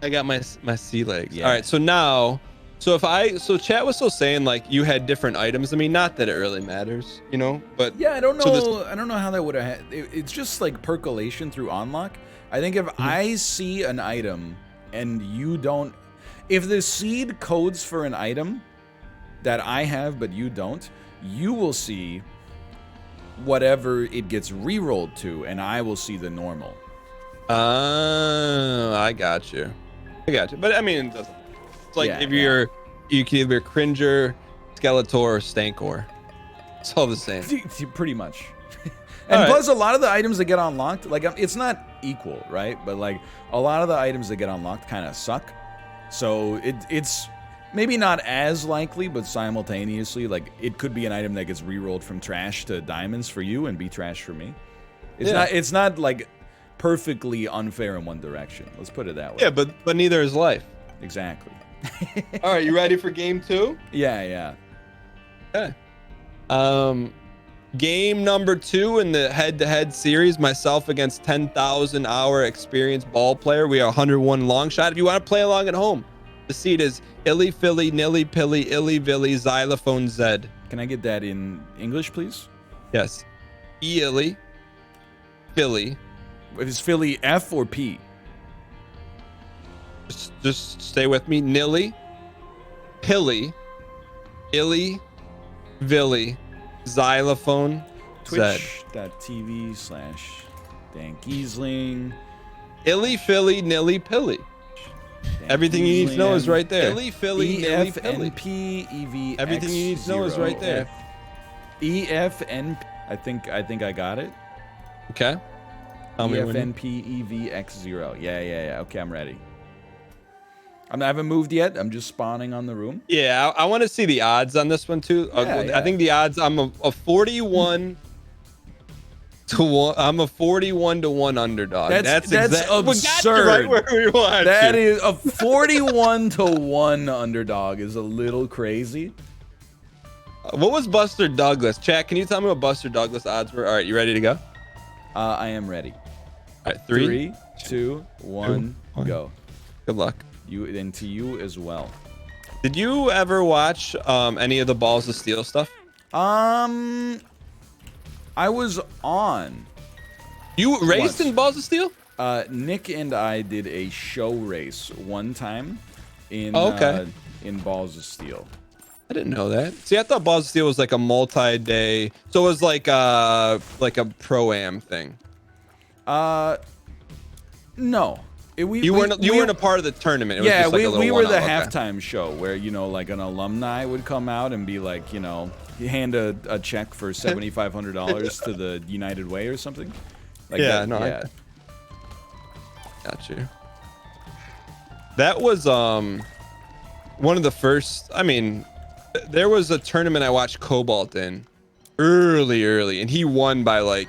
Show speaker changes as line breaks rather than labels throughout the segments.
I got my sea legs.
Yeah.
All right, so now, so chat was still saying like you had different items. I mean, not that it really matters, you know, but
Yeah, I don't know.
so
I don't know how that would have. It's just like percolation through unlock. I think if I see an item and you don't, if the seed codes for an item that I have but you don't, you will see whatever it gets re-rolled to, and I will see the normal.
I got you. But I mean, it doesn't. It's like
Yeah,
if you can either Cringer, Skeletor, or Stankor. It's all the same.
Pretty much. And plus, a lot of the items that get unlocked, like, it's not equal, right? But like a lot of the items that get unlocked kind of suck. So it's maybe not as likely, but simultaneously, like it could be an item that gets re-rolled from trash to diamonds for you and be trash for me. It's not like perfectly unfair in one direction. Let's put it that way.
Yeah, but neither is life.
Exactly.
All right, you ready for game 2?
Yeah.
Okay. Game number 2 in the head-to-head series, myself against 10,000 hour experienced ball player. We are 101 long shot. If you want to play along at home, the seed is illy filly nilly pilly illy villy xylophone zed.
Can I get that in English, please?
Yes. Illy Philly.
Is Philly F or P?
Just stay with me. Nilly, Pilly, Illy, Villy, Xylophone, Zed.
Twitch.tv/Dan Giesling.
Illy, Philly, Nilly, Pilly. Everything you need to know is right there. Illy, Philly, Nilly, Pilly.
EFNPEVX.
Everything you need to know is right there.
EFN. I think I got it.
Okay.
EFNPEVX0. Yeah. Okay, I'm ready. I haven't moved yet. I'm just spawning on the room.
Yeah, I want to see the odds on this one too.
Yeah.
I think the odds. I'm a 41 to 1. I'm a 41 to 1 underdog.
That's absurd.
Right where we want.
That is a 41 to 1 underdog is a little crazy.
What was Buster Douglas? Chat, can you tell me what Buster Douglas odds were? All right, you ready to go?
I am ready.
All right, 3,
2, 1, go.
Good luck.
And to you as well.
Did you ever watch any of the Balls of Steel stuff?
I was on.
You raced in Balls of Steel?
Nick and I did a show race one time in in Balls of Steel.
I didn't know that. See, I thought Balls of Steel was like a multi-day, so it was like a pro-am thing.
No.
You weren't a part of the tournament. It was
yeah,
just like
we were the halftime show where, you know, like an alumni would come out and be like, you know, hand a check for $7,500 to the United Way or something. Like
yeah,
that,
got you. That was one of the first. I mean, there was a tournament I watched Cobalt in early, and he won by like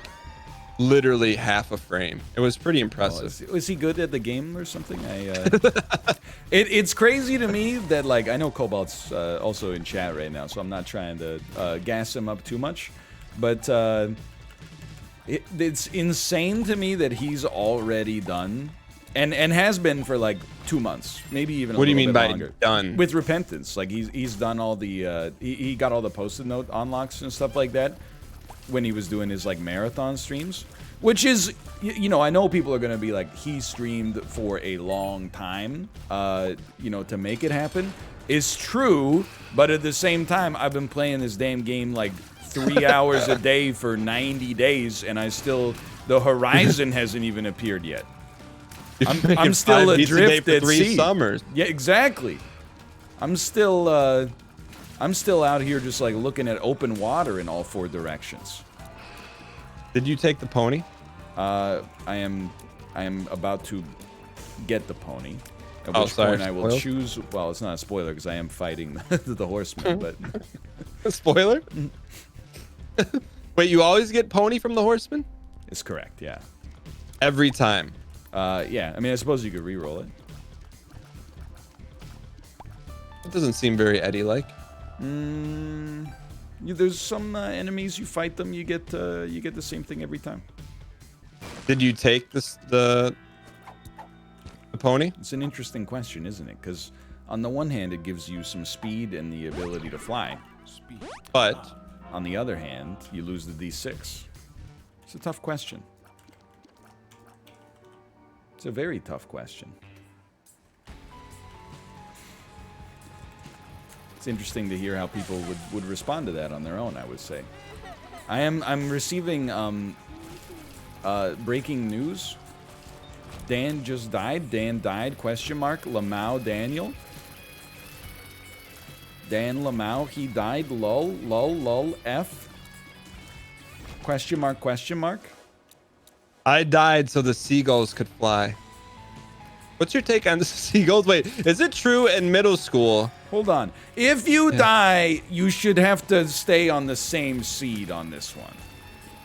literally half a frame. It was pretty impressive.
Was he good at the game or something? It's crazy to me that, like, I know Cobalt's also in chat right now, so I'm not trying to gas him up too much, but it's insane to me that he's already done and has been for like 2 months, maybe even.
What do you mean by
longer.
Done?
With Repentance, like he's done all the he got all the Post-it note unlocks and stuff like that when he was doing his like marathon streams, which is, you know, I know people are gonna be like, he streamed for a long time, you know, to make it happen. It's true, but at the same time, I've been playing this damn game like 3 hours a day for 90 days, and the horizon hasn't even appeared yet. I'm still adrift at sea.
Summers.
Yeah, exactly. I'm still out here just like looking at open water in all 4 directions.
Did you take the pony?
I am about to get the pony. At which point I will choose. Well, it's not a spoiler because I am fighting the horseman, but
spoiler. Wait, you always get pony from the horseman?
It's correct. Yeah.
Every time.
Yeah. I mean, I suppose you could re-roll it.
It doesn't seem very Eddie-like.
There's some enemies, you fight them, you get the same thing every time.
Did you take the pony?
It's an interesting question, isn't it? Because on the one hand, it gives you some speed and the ability to fly.
But
On the other hand, you lose the D6. It's a tough question. It's a very tough question. It's interesting to hear how people would respond to that on their own, I would say. I'm receiving breaking news. Dan just died. Dan died, question mark. Lamau Daniel. Dan Lamau, he died. Lol, lol, lol, F. Question mark, question mark.
I died so the seagulls could fly. What's your take on the seagulls? Wait, is it true in middle school?
Hold on. If you die, you should have to stay on the same seed on this one.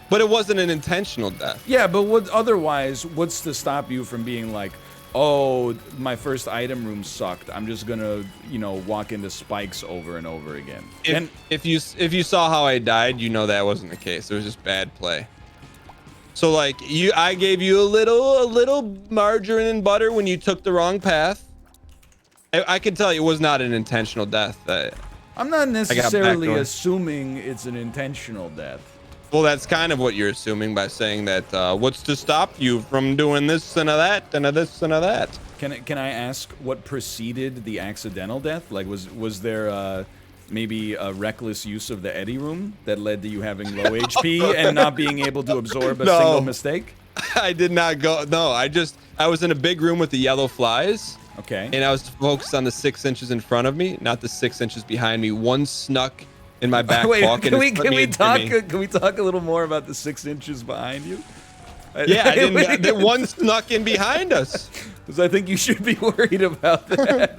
But it wasn't an intentional death.
Yeah, but otherwise, what's to stop you from being like, oh, my first item room sucked. I'm just gonna, walk into spikes over and over again.
If you saw how I died, you know that wasn't the case. It was just bad play. So like I gave you a little margarine and butter when you took the wrong path. I can tell you it was not an intentional death.
I'm not necessarily assuming it's an intentional death.
Well, that's kind of what you're assuming by saying that. What's to stop you from doing this and a that and a this and a that?
Can I ask what preceded the accidental death? Like, was there maybe a reckless use of the Eddie room that led to you having low HP and not being able to absorb a single mistake?
I did not go. No, I was in a big room with the yellow flies.
Okay.
And I was focused on the 6 inches in front of me, not the 6 inches behind me. One snuck in my back pocket.
Can we talk a little more about the 6 inches behind you?
Yeah, one snuck in behind us.
Because I think you should be worried about that.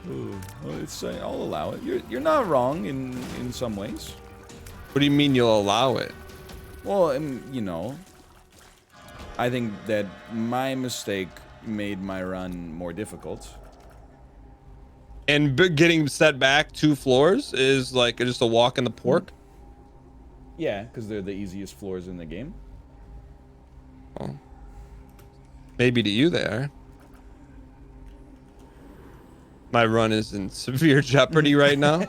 Well, I'll allow it. You're not wrong in some ways.
What do you mean you'll allow it?
Well, I think that my mistake made my run more difficult.
And getting set back 2 floors is like just a walk in the pork?
Yeah, because they're the easiest floors in the game.
Well, maybe to you they are. My run is in severe jeopardy right now.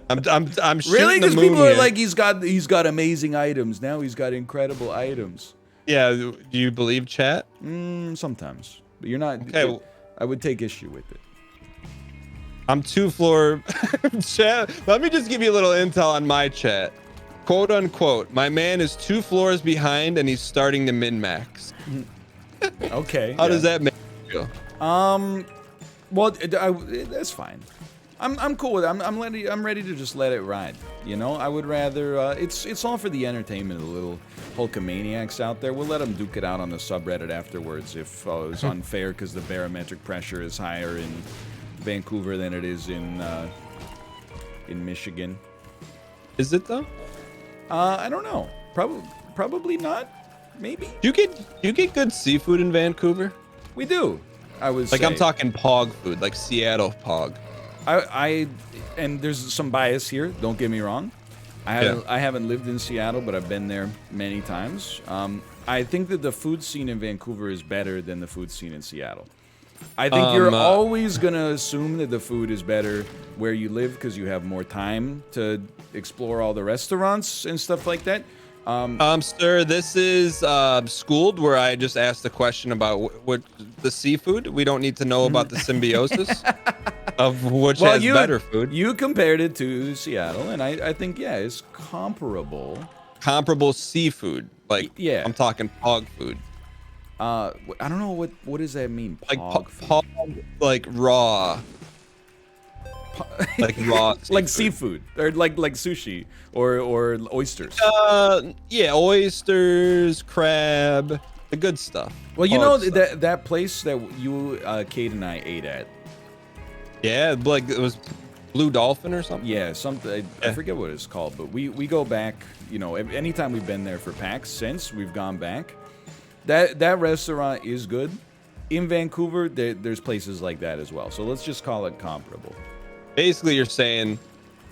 I'm shooting
really?
Because
people are like, he's got amazing items. Now he's got incredible items.
Yeah, do you believe chat?
Sometimes. But you're not.
Okay.
I would take issue with it.
I'm 2 floor chat. Let me just give you a little intel on my chat. Quote unquote, my man is 2 floors behind and he's starting to min-max.
Okay.
How does that make you feel?
Well, that's fine. I'm cool with it. I'm ready to just let it ride. I would rather. It's all for the entertainment of the little Hulkamaniacs out there. We'll let them duke it out on the subreddit afterwards if it was unfair because the barometric pressure is higher in Vancouver than it is in Michigan.
Is it though?
I don't know. Probably not. Maybe.
You get good seafood in Vancouver?
We do. I was say.
I'm talking pog food, like Seattle pog.
And there's some bias here. Don't get me wrong. I haven't lived in Seattle, but I've been there many times. I think that the food scene in Vancouver is better than the food scene in Seattle. I think you're always gonna assume that the food is better where you live because you have more time to explore all the restaurants and stuff like that.
Sir, this is Schooled, where I just asked a question about what the seafood. We don't need to know about the symbiosis of which has better food.
You compared it to Seattle, and I think, it's comparable.
Comparable seafood. Like,
yeah.
I'm talking pog food.
I don't know what does that mean.
Pog food? Pog, like raw. Like raw seafood.
Like seafood or like sushi or oysters.
Yeah, oysters, crab, the good stuff.
Well, that place that you, Kate and I ate at.
Yeah, like it was Blue Dolphin or something.
Yeah, something. I forget what it's called, but we go back. Anytime we've been there for PAX since we've gone back. That restaurant is good. In Vancouver, there's places like that as well. So let's just call it comparable.
Basically, you're saying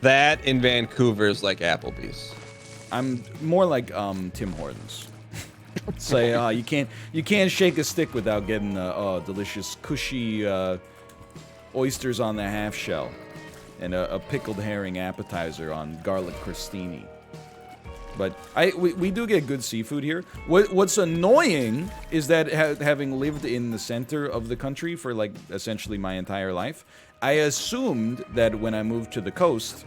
that in Vancouver is like Applebee's.
I'm more like Tim Hortons. Say, you can't shake a stick without getting delicious, cushy oysters on the half shell, and a pickled herring appetizer on garlic crostini. But we do get good seafood here. What's annoying is that having lived in the center of the country for like essentially my entire life, I assumed that when I moved to the coast,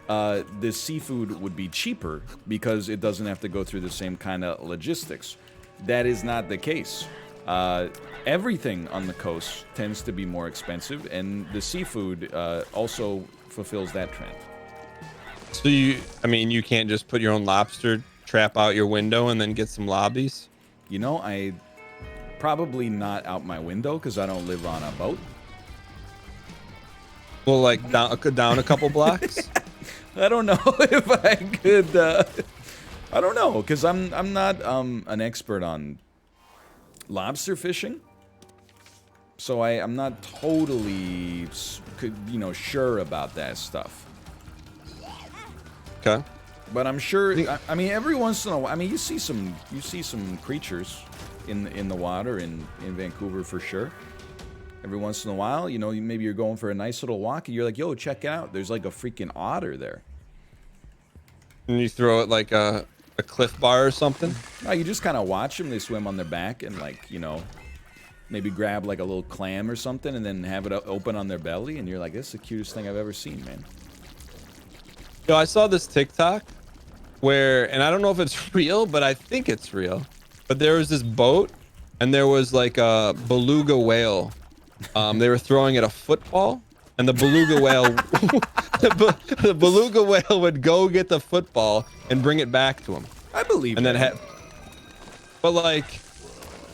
the seafood would be cheaper because it doesn't have to go through the same kind of logistics. That is not the case. Everything on the coast tends to be more expensive, and the seafood also fulfills that trend.
So you can't just put your own lobster trap out your window and then get some lobbies?
You know, I probably not out my window because I don't live on a boat.
Well, like down a couple blocks?
I don't know if I could. I don't know because I'm not an expert on lobster fishing, so I'm not totally sure about that stuff.
Okay.
But I'm sure. I mean, every once in a while, I mean, you see some creatures in the water in Vancouver for sure. Every once in a while, maybe you're going for a nice little walk, and you're like, "Yo, check it out! There's like a freaking otter there."
And you throw it like a Cliff Bar or something?
No, you just kind of watch them. They swim on their back and maybe grab like a little clam or something, and then have it open on their belly, and you're like, "This is the cutest thing I've ever seen, man."
Yo, I saw this TikTok where, and I don't know if it's real, but I think it's real. But there was this boat, and there was like a beluga whale. They were throwing at a football, and the beluga whale, the beluga whale would go get the football and bring it back to him.
I believe.
And then, but like,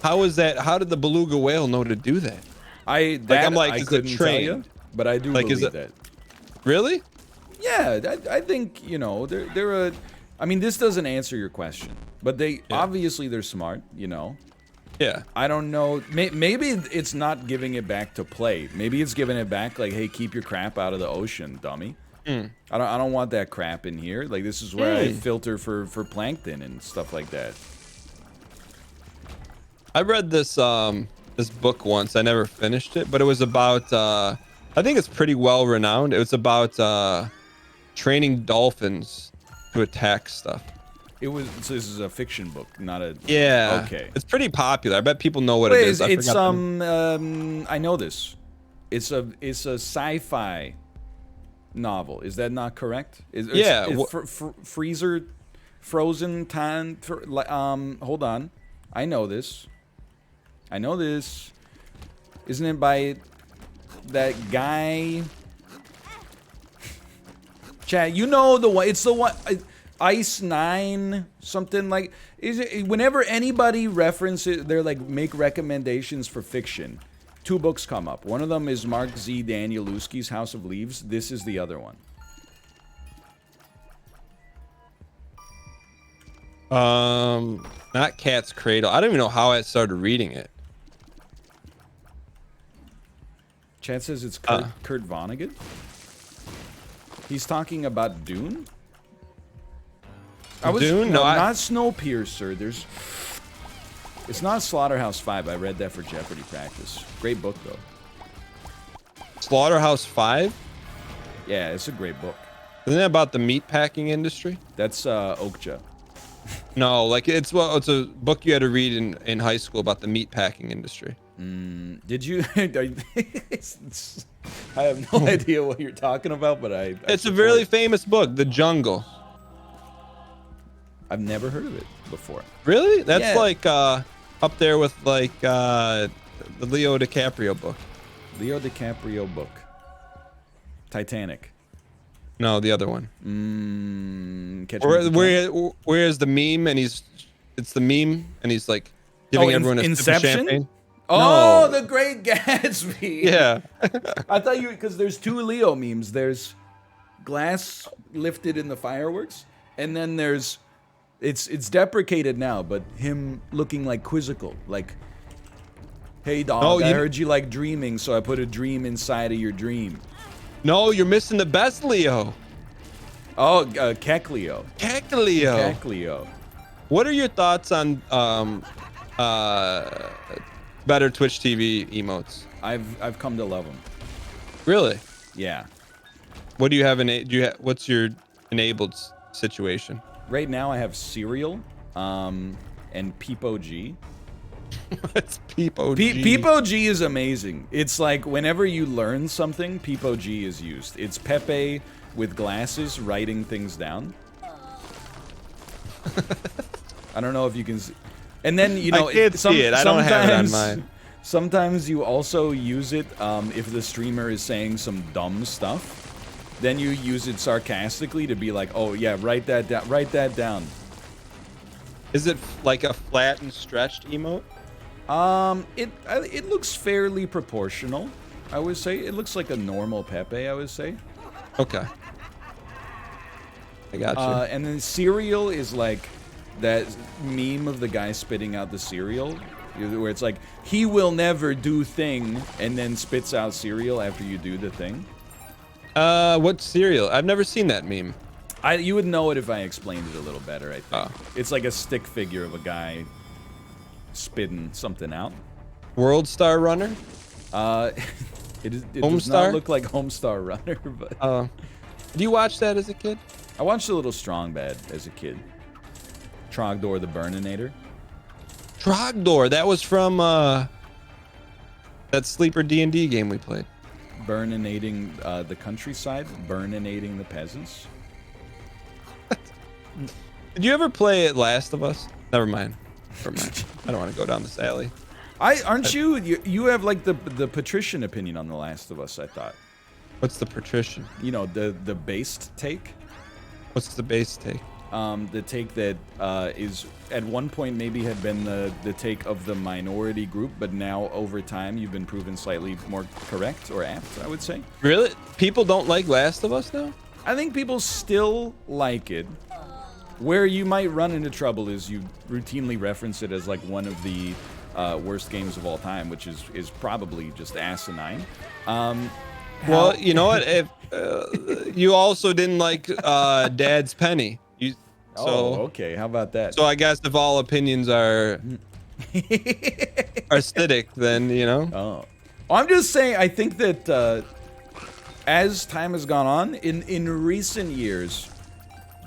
how is that? How did the beluga whale know to do that?
I couldn't tell you, but I do believe that.
Really?
Yeah, I think they're a. I mean, this doesn't answer your question, but obviously they're smart.
Yeah.
I don't know. Maybe it's not giving it back to play. Maybe it's giving it back like, hey, keep your crap out of the ocean, dummy. I don't want that crap in here. Like, this is where I filter for plankton and stuff like that.
I read this this book once. I never finished it, but it was about I think it's pretty well renowned. It was about training dolphins to attack stuff.
So this is a fiction book, not a.
Yeah.
Okay.
It's pretty popular. I bet people know what it is.
I know this. It's a sci-fi novel. Is that not correct? Frozen time. Hold on. I know this. Isn't it by that guy? Chad, you know the one. It's the one. Ice 9, something like. Is it whenever anybody references, they're like make recommendations for fiction. 2 books come up. One of them is Mark Z. Danielewski's House of Leaves. This is the other one.
Not Cat's Cradle. I don't even know how I started reading it.
Chad says it's Kurt Vonnegut. He's talking about Dune.
Dune?
Not Snowpiercer. It's not Slaughterhouse 5. I read that for Jeopardy practice. Great book though.
Slaughterhouse 5?
Yeah, it's a great book.
Isn't it about the meat packing industry?
That's Okja.
No, like it's a book you had to read in high school about the meat packing industry.
Did you? I have no idea what you're talking about, but
it's a very famous book, The Jungle.
I've never heard of it before.
Really? That's like up there with like the Leo DiCaprio book.
Leo DiCaprio book. Titanic.
No, the other one. Where's the meme and it's the meme and he's like giving everyone a sip of champagne?
Oh, no. The Great Gatsby.
Yeah.
I thought because there's 2 Leo memes. There's glass lifted in the fireworks, and then there's it's deprecated now, but him looking like quizzical, like, hey dog, I heard you like dreaming, so I put a dream inside of your dream.
No, you're missing the best Leo.
Oh, Keck Leo.
Keck Leo.
Keck Leo.
What are your thoughts on better Twitch TV emotes?
I've come to love them.
Really?
Yeah.
What do you have what's your enabled situation?
Right now I have Serial, and Peepo G.
What's Peepo G?
Peepo G is amazing. It's like whenever you learn something, Peepo G is used. It's Pepe with glasses writing things down. I don't know if you can see. And then, you know,
I can't see it. I don't have it on mine.
Sometimes you also use it if the streamer is saying some dumb stuff. Then you use it sarcastically to be like, oh, yeah, write that down. Write that down.
Is it like a flat and stretched emote?
It looks fairly proportional, I would say. It looks like a normal Pepe, I would say.
Okay. I got you.
And then Cereal is like that meme of the guy spitting out the cereal, where it's like, he will never do thing, and then spits out cereal after you do the thing.
What cereal? I've never seen that meme.
You would know it if I explained it a little better, I think.
Oh.
It's like a stick figure of a guy spitting something out.
World Star Runner?
It does not look like Homestar Runner, but...
Did you watch that as a kid?
I watched a little Strong Bad as a kid. Trogdor the Burninator.
Trogdor, that was from that sleeper D&D game we played.
Burninating the countryside, burninating the peasants.
Did you ever play Last of Us? Never mind. I don't want to go down this alley.
Aren't you? You have like the patrician opinion on The Last of Us, I thought.
What's the patrician?
You know, the based take.
What's the base take?
The take that is at one point maybe had been the take of the minority group, but now over time you've been proven slightly more correct or apt, I would say.
Really? People don't like Last of Us now?
I think people still like it. Where you might run into trouble is you routinely reference it as like one of the worst games of all time, which is probably just asinine.
Well, you know what? If you also didn't like Dad's Penny.
Okay. How about that?
So I guess if all opinions are aesthetic, then you know.
Oh, I'm just saying. I think that as time has gone on, in recent years,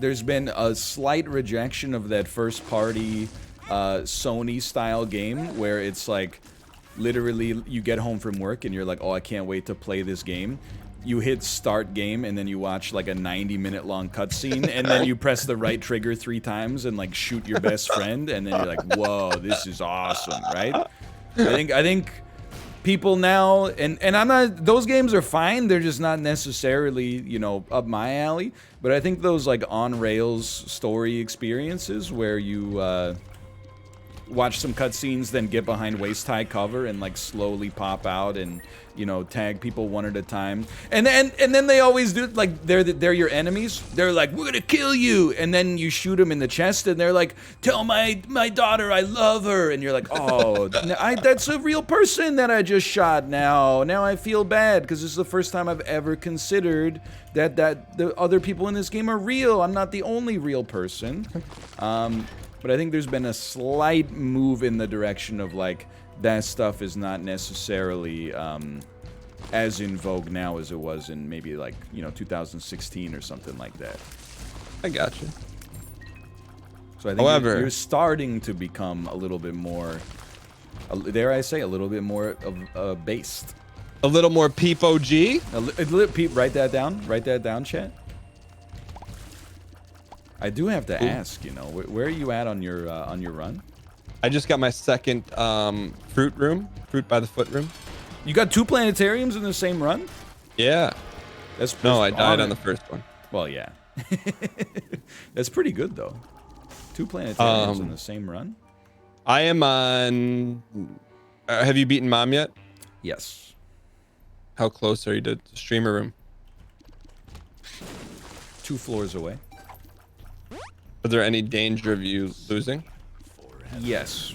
there's been a slight rejection of that first-party Sony-style game where it's like, literally, you get home from work and you're like, oh, I can't wait to play this game. You hit start game and then you watch like a 90-minute long cutscene and then you press the right trigger 3 times and like shoot your best friend and then you're like, whoa, this is awesome, right? I think people now, and I'm not, those games are fine, they're just not necessarily, you know, up my alley, but I think those like on-rails story experiences where you watch some cutscenes, then get behind waist-high cover and like slowly pop out and, you know, tag people one at a time, and then they always do like they're your enemies. They're like, we're gonna kill you, and then you shoot them in the chest, and they're like, tell my daughter I love her, and you're like, oh, that's a real person that I just shot. Now I feel bad because this is the first time I've ever considered that the other people in this game are real. I'm not the only real person. But I think there's been a slight move in the direction of like, that stuff is not necessarily as in vogue now as it was in maybe like, you know, 2016 or something like that.
I got you.
So I think you're starting to become a little bit more, dare I say, a little bit more of based.
A little more Peepo G?
Write that down. Write that down, chat. I do have to ask, you know, where are you at on your run?
I just got my second fruit by the foot room.
You got 2 planetariums in the same run?
Yeah. No, I died on the first one.
Well, yeah. That's pretty good though. 2 planetariums in the same run.
I am on. Have you beaten Mom yet?
Yes.
How close are you to the streamer room?
2 floors away.
Is there any danger of you losing?
Yes.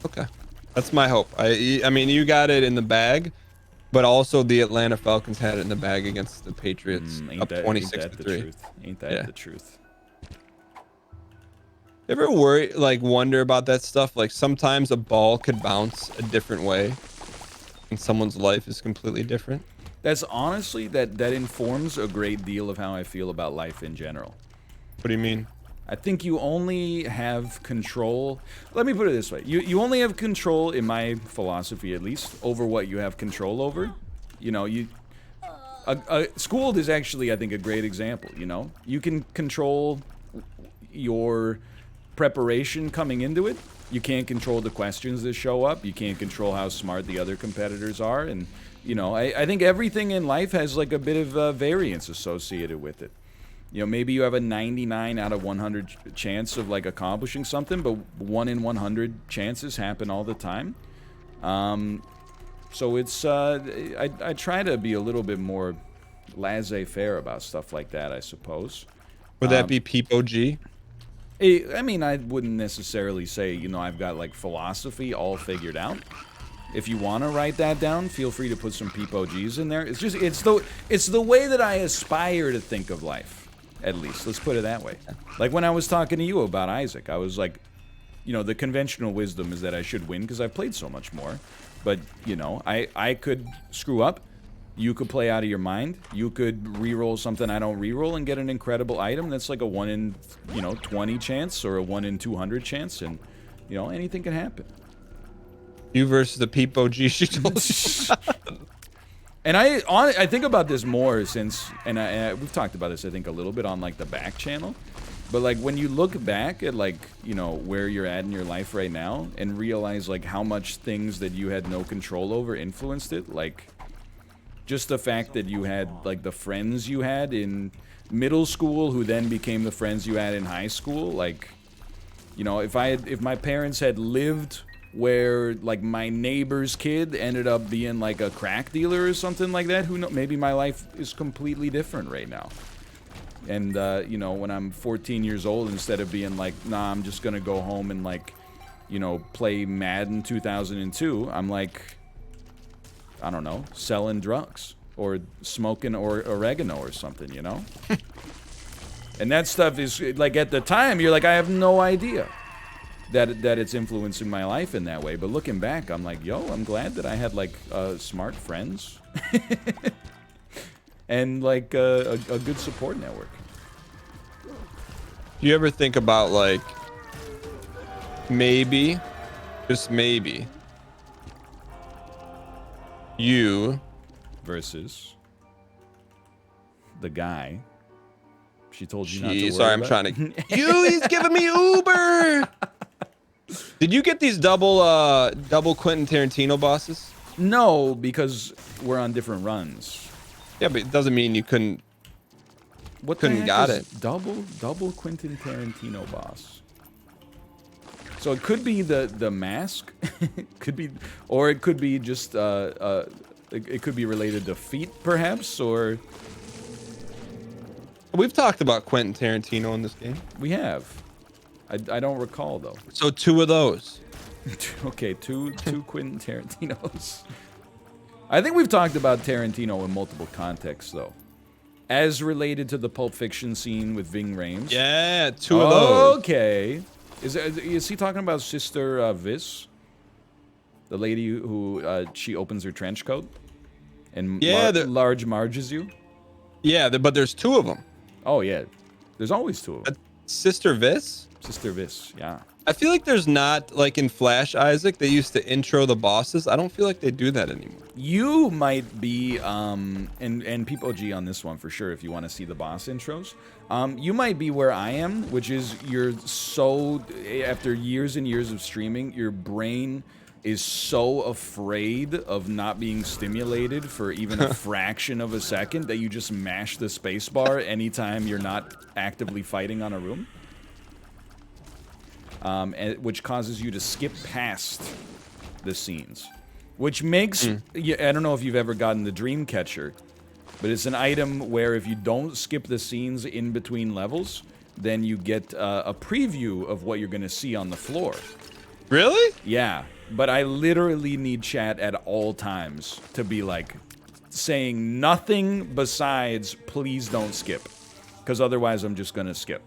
Okay. That's my hope. I mean, you got it in the bag, but also the Atlanta Falcons had it in the bag against the Patriots up 26-3.
Ain't that the truth?
Ever wonder about that stuff? Like sometimes a ball could bounce a different way and someone's life is completely different.
That's honestly, that informs a great deal of how I feel about life in general.
What do you mean?
I think you only have control. Let me put it this way. You only have control, in my philosophy at least, over what you have control over. You know, school is actually, I think, a great example, you know? You can control your preparation coming into it. You can't control the questions that show up. You can't control how smart the other competitors are. And, you know, I think everything in life has like a bit of variance associated with it. You know, maybe you have a 99 out of 100 chance of like accomplishing something, but 1 in 100 chances happen all the time. So it's, I try to be a little bit more laissez-faire about stuff like that, I suppose.
Would that be Peep OG?
I mean, I wouldn't necessarily say, you know, I've got like philosophy all figured out. If you want to write that down, feel free to put some Peep OGs in there. It's just, it's the way that I aspire to think of life. At least, let's put it that way. Like when I was talking to you about Isaac, I was like, you know, the conventional wisdom is that I should win because I've played so much more. But, you know, I could screw up. You could play out of your mind. You could re-roll something I don't re-roll and get an incredible item that's like a 1 in, you know, 20 chance or a 1 in 200 chance. And, you know, anything can happen.
You versus the Peep OG she told you.
And I think about this more since, and we've talked about this, I think, a little bit on, like, the back channel. But, like, when you look back at, like, you know, where you're at in your life right now and realize, like, how much things that you had no control over influenced it, like, just the fact that you had, like, the friends you had in middle school who then became the friends you had in high school, like, you know, if my parents had lived where like my neighbor's kid ended up being like a crack dealer or something like that, who knows, maybe my life is completely different right now. And you know, when I'm 14 years old, instead of being like, nah, I'm just gonna go home and like, you know, play Madden 2002, I'm like, I don't know, selling drugs or smoking or oregano or something, you know. And that stuff is like, at the time you're like, I have no idea that it's influencing my life in that way. But looking back, I'm like, yo, I'm glad that I had like smart friends and like a good support network.
Do you ever think about like maybe, just maybe, you
versus the guy she told you not to worry
sorry,
about?
I'm trying to. He's giving me Uber. Did you get these double Quentin Tarantino bosses?
No, because we're on different runs.
Yeah, but it doesn't mean you couldn't got it.
Double Quentin Tarantino boss. So it could be the mask, could be, or it could be just it could be related to feet, perhaps, or.
We've talked about Quentin Tarantino in this game.
We have. I don't recall though.
So 2 of those.
Okay, two Quentin Tarantinos. I think we've talked about Tarantino in multiple contexts though. As related to the Pulp Fiction scene with Ving Rhames.
Yeah, 2 of those.
Okay. Is he talking about Sister Vis? The lady who she opens her trench coat and large marges you?
Yeah, but there's 2 of them.
Oh yeah. There's always 2 of them.
Sister Vis?
Sister Vis, yeah.
I feel like there's not, like in Flash Isaac, they used to intro the bosses. I don't feel like they do that anymore.
You might be, and Peep OG on this one for sure if you want to see the boss intros. You might be where I am, which is you're so, after years and years of streaming, your brain is so afraid of not being stimulated for even a fraction of a second that you just mash the spacebar anytime you're not actively fighting on a room. Which causes you to skip past the scenes. Which makes, I don't know if you've ever gotten the Dream Catcher, but it's an item where if you don't skip the scenes in between levels, then you get a preview of what you're going to see on the floor.
Really?
Yeah, but I literally need chat at all times to be like, saying nothing besides, please don't skip. Because otherwise I'm just going to skip.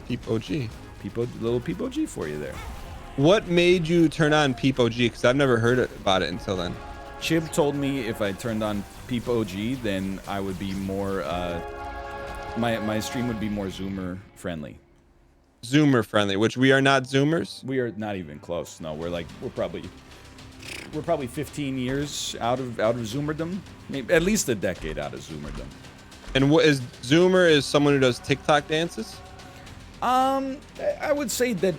Peep OG.
Little Peep OG for you there.
What made you turn on Peep OG? Because I've never heard about it until then.
Chib told me if I turned on Peep OG, then I would be more, my stream would be more Zoomer friendly.
Zoomer friendly, which we are not Zoomers.
We are not even close. No, we're probably 15 years out of Zoomerdom. Maybe at least a decade out of Zoomerdom.
And what is Zoomer? Is someone who does TikTok dances?
I would say that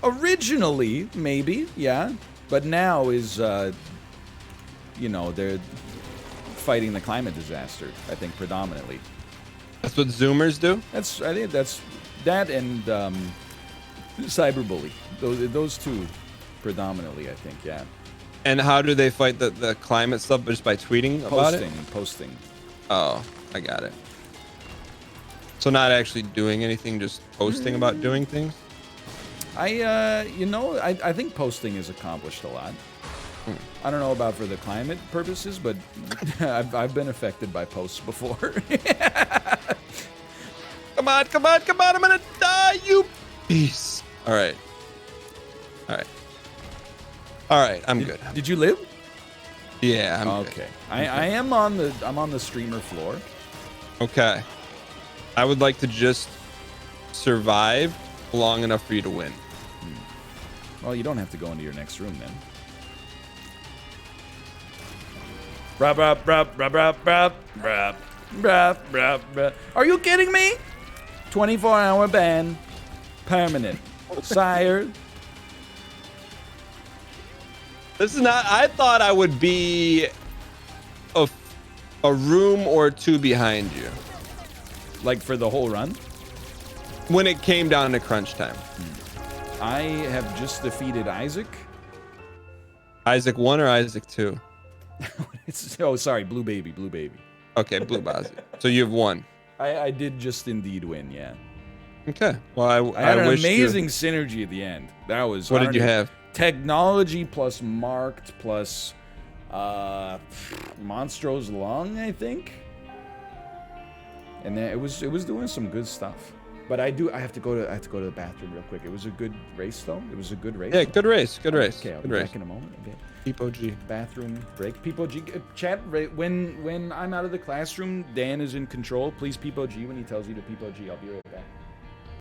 originally, maybe, yeah. But now is, you know, they're fighting the climate disaster, I think, predominantly.
That's what Zoomers do?
I think that's that and cyberbully. Those two predominantly, I think, yeah.
And how do they fight the climate stuff? Just by tweeting about it?
Posting.
Oh, I got it. So not actually doing anything, just posting about doing things?
You know, I think posting has accomplished a lot. I don't know about for the climate purposes, but I've been affected by posts before.
Come on, come on, come on, I'm gonna die, you beast. All right. All right. All right, I'm good.
Did you live?
Yeah, I'm
okay.
good.
I'm on the streamer floor.
Okay. I would like to just survive long enough for you to win.
Well, you don't have to go into your next room then. Brap, brap, brap, brap, brap, brap, brap, brap, brap. Are you kidding me? 24-hour ban. Permanent. Sire.
This is not, I thought I would be a room or two behind you.
Like for the whole run?
When it came down to crunch time.
I have just defeated Isaac.
Isaac 1 or Isaac 2?
Oh, sorry, Blue Baby.
Okay, Blue Isaac. So you have 1.
I did just indeed win, yeah.
Okay. Well,
I had an
wish
amazing synergy at the end. That was...
What did you have?
Technology plus marked plus Monstro's Lung, I think. And then it was doing some good stuff. But I have to go to the bathroom real quick. It was a good race though. It was a good race.
Yeah, good race. Good race.
Okay, I'll
good
be
race.
back in a moment. Okay.
Peep OG.
Bathroom break. Peep OG. Chat. When I'm out of the classroom, Dan is in control. Please Peep OG when he tells you to Peep OG. I'll be right back.